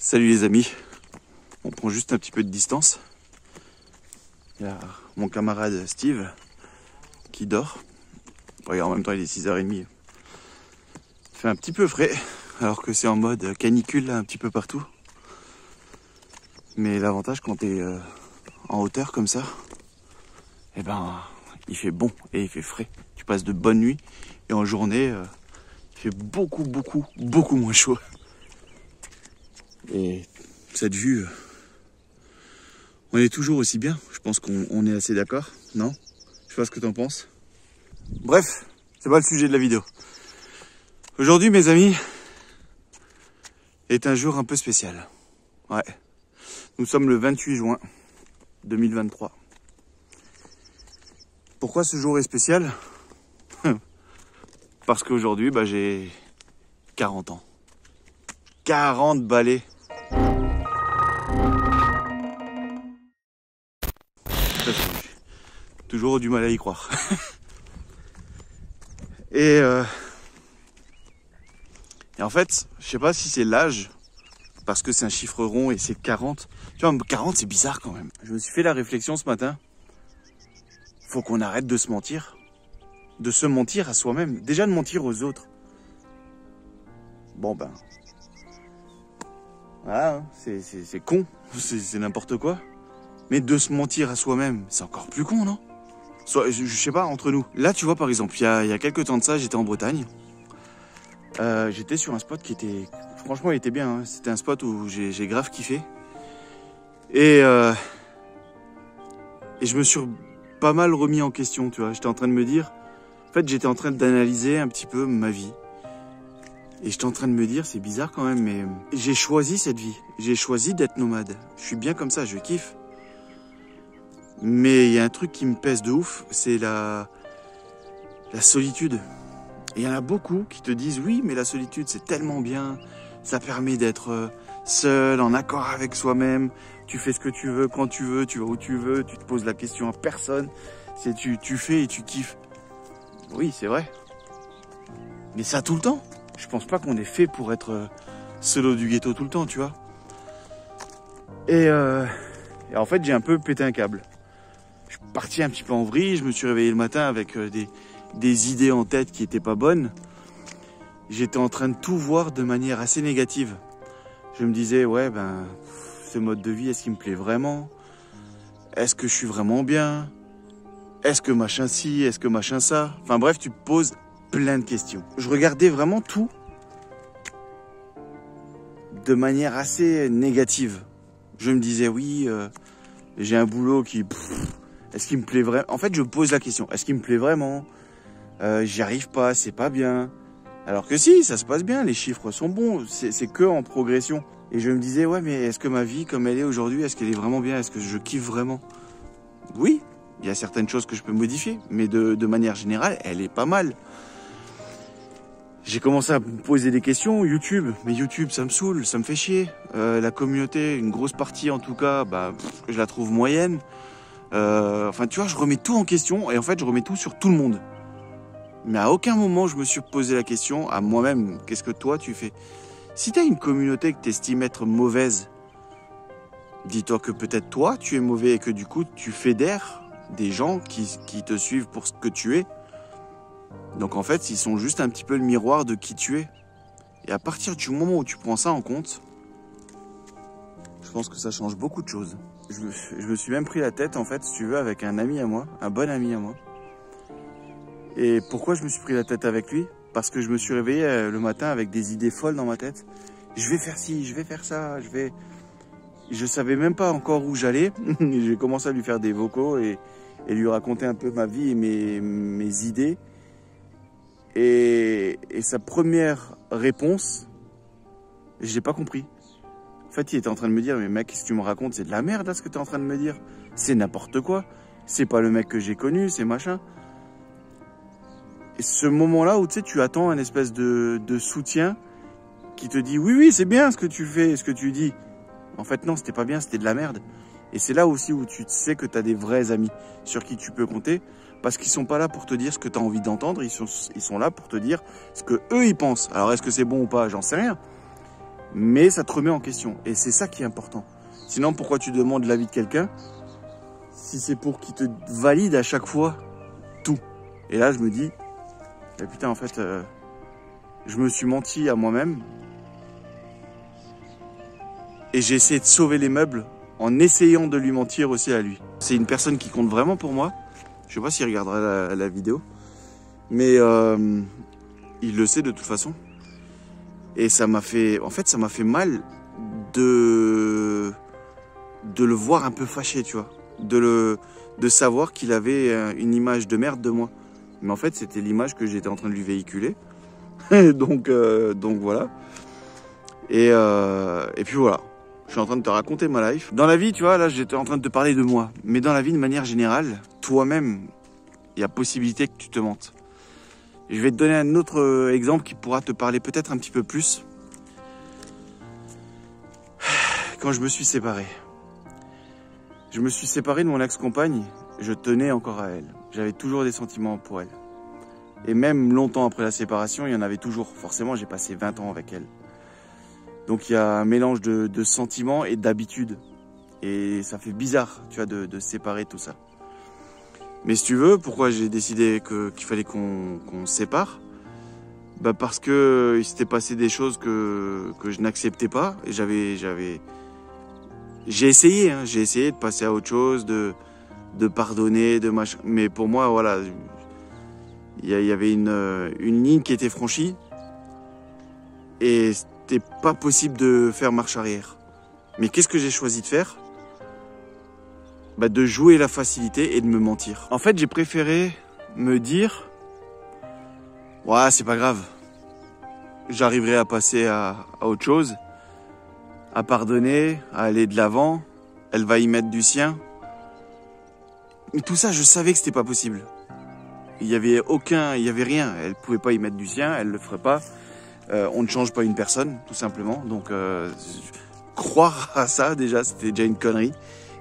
Salut les amis, on prend juste un petit peu de distance. Il y a mon camarade Steve qui dort. Regarde, en même temps il est 6h30. Il fait un petit peu frais alors que c'est en mode canicule là, un petit peu partout. Mais l'avantage quand tu es en hauteur comme ça, eh ben il fait bon et il fait frais. Tu passes de bonnes nuits et en journée il fait beaucoup moins chaud. Et cette vue, on est toujours aussi bien. Je pense qu'on est assez d'accord, non? Je sais pas ce que t'en penses. Bref, c'est pas le sujet de la vidéo. Aujourd'hui, mes amis, est un jour un peu spécial. Ouais. Nous sommes le 28 juin 2023. Pourquoi ce jour est spécial? Parce qu'aujourd'hui, j'ai 40 ans. 40 balais. Toujours du mal à y croire. Et en fait, je sais pas si c'est l'âge, parce que c'est un chiffre rond et c'est 40. Tu vois, 40 c'est bizarre quand même. Je me suis fait la réflexion ce matin. Faut qu'on arrête de se mentir. De se mentir à soi-même. Déjà de mentir aux autres. Bon ben. Voilà, c'est con. C'est n'importe quoi. Mais de se mentir à soi-même, c'est encore plus con, non? Je sais pas, entre nous. Là, tu vois, par exemple, il y a quelques temps de ça, j'étais en Bretagne. J'étais sur un spot qui était... Franchement, il était bien. Hein. C'était un spot où j'ai grave kiffé. Et je me suis pas mal remis en question, tu vois. J'étais en train de me dire... En fait, j'étais en train d'analyser un petit peu ma vie. Et j'étais en train de me dire, c'est bizarre quand même, mais... J'ai choisi cette vie. J'ai choisi d'être nomade. Je suis bien comme ça, je kiffe. Mais il y a un truc qui me pèse de ouf, c'est la solitude. Et il y en a beaucoup qui te disent, oui, mais la solitude, c'est tellement bien. Ça permet d'être seul, en accord avec soi-même. Tu fais ce que tu veux, quand tu veux, tu vas où tu veux. Tu te poses la question à personne. Tu fais et tu kiffes. Oui, c'est vrai. Mais ça tout le temps. Je pense pas qu'on est fait pour être solo du ghetto tout le temps, tu vois. Et en fait, j'ai un peu pété un câble. Je suis parti un petit peu en vrille, je me suis réveillé le matin avec des idées en tête qui étaient pas bonnes. J'étais en train de tout voir de manière assez négative. Je me disais, ouais, ce mode de vie, est-ce qu'il me plaît vraiment? Est-ce que je suis vraiment bien? Est-ce que machin ci? Est-ce que machin ça? Enfin bref, tu te poses plein de questions. Je regardais vraiment tout de manière assez négative. Je me disais, oui, j'ai un boulot qui... Est-ce qu'il me plaît vraiment? En fait, je me pose la question. Est-ce qu'il me plaît vraiment? J'y arrive pas, c'est pas bien. Alors que si, ça se passe bien, les chiffres sont bons, c'est que en progression. Et je me disais, ouais, mais est-ce que ma vie, comme elle est aujourd'hui, est-ce qu'elle est vraiment bien? Est-ce que je kiffe vraiment? Oui, il y a certaines choses que je peux modifier, mais de manière générale, elle est pas mal. J'ai commencé à me poser des questions. YouTube, mais YouTube, ça me saoule, ça me fait chier. La communauté, une grosse partie en tout cas, je la trouve moyenne. Enfin, tu vois, je remets tout en question et en fait, je remets tout sur tout le monde. Mais à aucun moment, je me suis posé la question à moi-même, qu'est-ce que toi, tu fais? Si tu as une communauté que tu estimes être mauvaise, dis-toi que peut-être toi, tu es mauvais et que du coup, tu fédères des gens qui te suivent pour ce que tu es. Donc en fait, ils sont juste un petit peu le miroir de qui tu es. Et à partir du moment où tu prends ça en compte, je pense que ça change beaucoup de choses. Je me suis même pris la tête, en fait, si tu veux, avec un ami à moi, un bon ami à moi. Et pourquoi je me suis pris la tête avec lui? Parce que je me suis réveillé le matin avec des idées folles dans ma tête. Je vais faire ci, je vais faire ça, Je savais même pas encore où j'allais. J'ai commencé à lui faire des vocaux et lui raconter un peu ma vie et mes idées. Et sa première réponse, je n'ai pas compris. En fait, il était en train de me dire, mais mec, qu'est-ce que tu me racontes? C'est de la merde, là, ce que tu es en train de me dire. C'est n'importe quoi. C'est pas le mec que j'ai connu, c'est machin. Et ce moment-là où, tu sais, tu attends un espèce de soutien qui te dit, oui, c'est bien ce que tu fais, ce que tu dis. En fait, non, c'était pas bien, c'était de la merde. Et c'est là aussi où tu sais que tu as des vrais amis sur qui tu peux compter. Parce qu'ils sont pas là pour te dire ce que tu as envie d'entendre, ils sont là pour te dire ce que eux ils pensent. Alors, est-ce que c'est bon ou pas? J'en sais rien. Mais ça te remet en question. Et c'est ça qui est important. Sinon, pourquoi tu demandes l'avis de quelqu'un si c'est pour qu'il te valide à chaque fois tout? Et là, je me dis, eh putain, en fait, je me suis menti à moi-même. Et j'ai essayé de sauver les meubles en essayant de lui mentir aussi à lui. C'est une personne qui compte vraiment pour moi. Je sais pas s'il regardera la vidéo. Mais il le sait de toute façon. Et ça m'a fait... En fait, ça m'a fait mal de le voir un peu fâché, tu vois. De savoir qu'il avait une image de merde de moi. Mais en fait, c'était l'image que j'étais en train de lui véhiculer. donc voilà. Et puis voilà. Je suis en train de te raconter ma life. Dans la vie, tu vois, là, j'étais en train de te parler de moi. Mais dans la vie, de manière générale, toi-même, il y a possibilité que tu te mentes. Je vais te donner un autre exemple qui pourra te parler peut-être un petit peu plus. Quand je me suis séparé. Je me suis séparé de mon ex-compagne, je tenais encore à elle. J'avais toujours des sentiments pour elle. Et même longtemps après la séparation, il y en avait toujours. Forcément, j'ai passé 20 ans avec elle. Donc il y a un mélange de sentiments et d'habitudes. Et ça fait bizarre, tu vois, de séparer tout ça. Mais si tu veux, pourquoi j'ai décidé qu'il fallait qu'on se sépare? Bah parce que il s'était passé des choses que je n'acceptais pas. Et j'ai essayé de passer à autre chose, de pardonner, de machin. Mais pour moi, voilà, il y avait une ligne qui était franchie. Et c'était pas possible de faire marche arrière. Mais qu'est-ce que j'ai choisi de faire? Bah de jouer la facilité et de me mentir. En fait, j'ai préféré me dire, ouais, c'est pas grave. J'arriverai à passer à autre chose, à pardonner, à aller de l'avant. Elle va y mettre du sien. Mais tout ça, je savais que c'était pas possible. Il y avait rien. Elle pouvait pas y mettre du sien, elle le ferait pas. On ne change pas une personne, tout simplement. Donc, croire à ça, déjà, c'était déjà une connerie.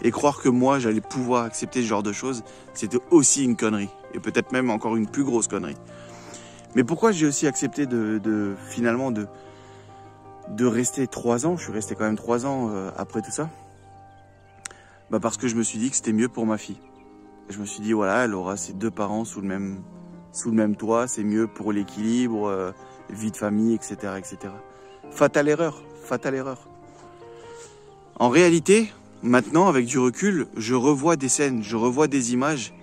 Et croire que moi, j'allais pouvoir accepter ce genre de choses, c'était aussi une connerie. Et peut-être même encore une plus grosse connerie. Mais pourquoi j'ai aussi accepté finalement de rester 3 ans? Je suis resté quand même 3 ans après tout ça. Bah parce que je me suis dit que c'était mieux pour ma fille. Je me suis dit, voilà, elle aura ses 2 parents sous le même toit. C'est mieux pour l'équilibre, vie de famille, etc., etc. Fatale erreur, fatale erreur. En réalité... Maintenant, avec du recul, je revois des scènes, je revois des images.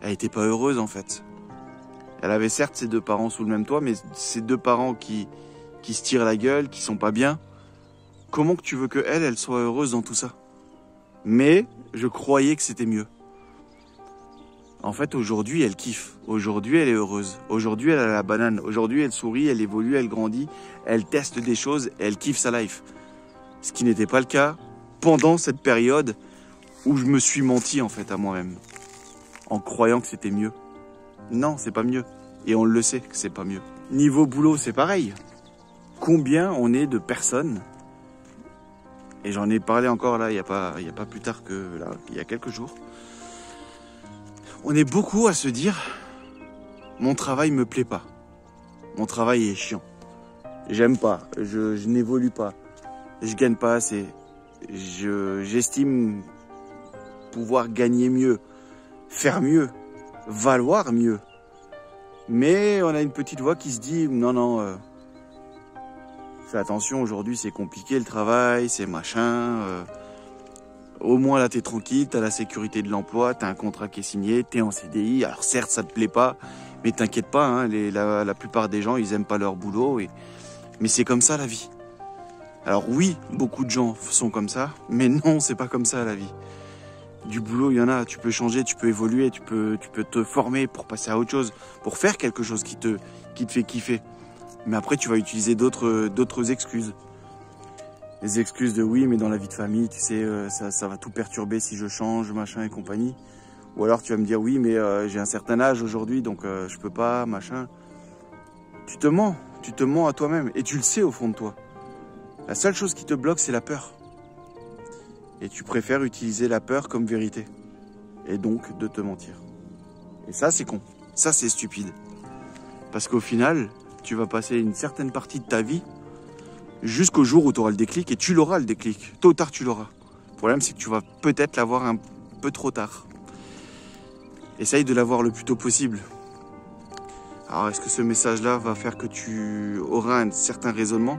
Elle n'était pas heureuse en fait. Elle avait certes ses 2 parents sous le même toit, mais ces 2 parents qui se tirent la gueule, qui sont pas bien. Comment que tu veux que elle soit heureuse dans tout ça? Mais je croyais que c'était mieux. En fait, aujourd'hui, elle kiffe. Aujourd'hui, elle est heureuse. Aujourd'hui, elle a la banane. Aujourd'hui, elle sourit, elle évolue, elle grandit. Elle teste des choses, elle kiffe sa life. Ce qui n'était pas le cas pendant cette période où je me suis menti en fait à moi-même, en croyant que c'était mieux. Non, c'est pas mieux. Et on le sait que c'est pas mieux. Niveau boulot, c'est pareil. Combien on est de personnes, et j'en ai parlé encore là, il y a pas plus tard que là, il y a quelques jours. On est beaucoup à se dire, mon travail me plaît pas. Mon travail est chiant. J'aime pas, je n'évolue pas. Je gagne pas assez. J'estime pouvoir gagner mieux, faire mieux, valoir mieux. Mais on a une petite voix qui se dit, non, fais attention, aujourd'hui c'est compliqué le travail, c'est machin. Au moins là t'es tranquille, t'as la sécurité de l'emploi, t'as un contrat qui est signé, t'es en CDI. Alors certes ça te plaît pas, mais t'inquiète pas, hein, la plupart des gens ils aiment pas leur boulot. Mais c'est comme ça la vie. Alors oui, beaucoup de gens sont comme ça, mais non, c'est pas comme ça la vie. Du boulot, il y en a, tu peux changer, tu peux évoluer, tu peux te former pour passer à autre chose, pour faire quelque chose qui te fait kiffer. Mais après, tu vas utiliser d'autres excuses. Les excuses de oui, mais dans la vie de famille, tu sais, ça va tout perturber si je change, machin et compagnie. Ou alors tu vas me dire oui, mais j'ai un certain âge aujourd'hui, donc je peux pas, machin. Tu te mens à toi-même et tu le sais au fond de toi. La seule chose qui te bloque, c'est la peur. Et tu préfères utiliser la peur comme vérité. Et donc de te mentir. Et ça, c'est con. Ça, c'est stupide. Parce qu'au final, tu vas passer une certaine partie de ta vie jusqu'au jour où tu auras le déclic, et tu l'auras le déclic. Tôt ou tard, tu l'auras. Le problème, c'est que tu vas peut-être l'avoir un peu trop tard. Essaye de l'avoir le plus tôt possible. Alors, est-ce que ce message-là va faire que tu auras un certain raisonnement?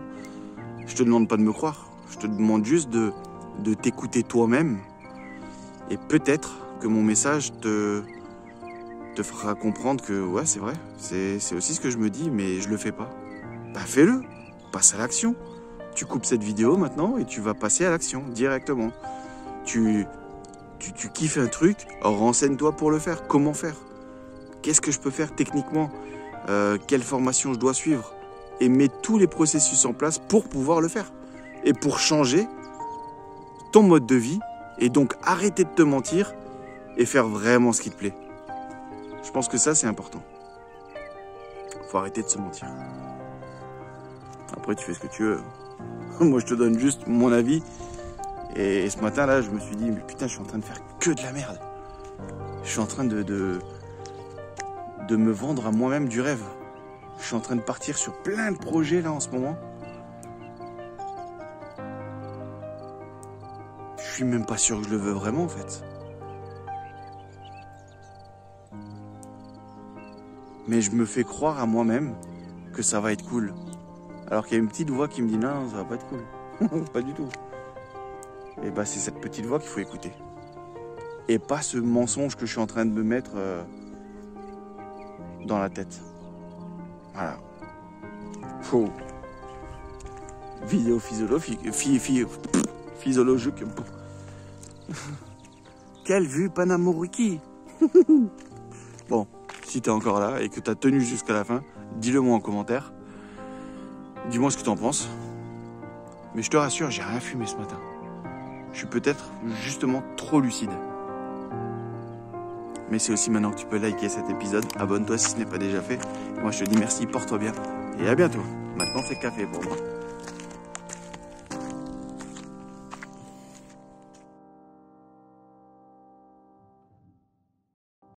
Je te demande pas de me croire. Je te demande juste de t'écouter toi-même. Et peut-être que mon message te fera comprendre que, ouais, c'est vrai. C'est aussi ce que je me dis, mais je le fais pas. Bah, fais-le. Passe à l'action. Tu coupes cette vidéo maintenant et tu vas passer à l'action directement. Tu kiffes un truc, renseigne-toi pour le faire. Comment faire? Qu'est-ce que je peux faire techniquement? Quelle formation je dois suivre? Et mets tous les processus en place pour pouvoir le faire. Et pour changer ton mode de vie. Et donc arrêter de te mentir et faire vraiment ce qui te plaît. Je pense que ça, c'est important. Faut arrêter de se mentir. Après, tu fais ce que tu veux. Moi, je te donne juste mon avis. Et ce matin-là, je me suis dit, mais putain, je suis en train de faire que de la merde. Je suis en train de me vendre à moi-même du rêve. Je suis en train de partir sur plein de projets, là, en ce moment. Je suis même pas sûr que je le veux vraiment, en fait. Mais je me fais croire à moi-même que ça va être cool. Alors qu'il y a une petite voix qui me dit non, ça va pas être cool. Pas du tout. Et bah c'est cette petite voix qu'il faut écouter. Et pas ce mensonge que je suis en train de me mettre dans la tête. Voilà. Faux. Vidéo physiologique. Physiologique. Quelle vue Panamoriki. Bon, si t'es encore là et que t'as tenu jusqu'à la fin, dis-le moi en commentaire. Dis-moi ce que t'en penses. Mais je te rassure, j'ai rien fumé ce matin. Je suis peut-être justement trop lucide. Mais c'est aussi maintenant que tu peux liker cet épisode. Abonne-toi si ce n'est pas déjà fait. Moi je te dis merci, porte-toi bien. Et à bientôt. Maintenant c'est café pour moi.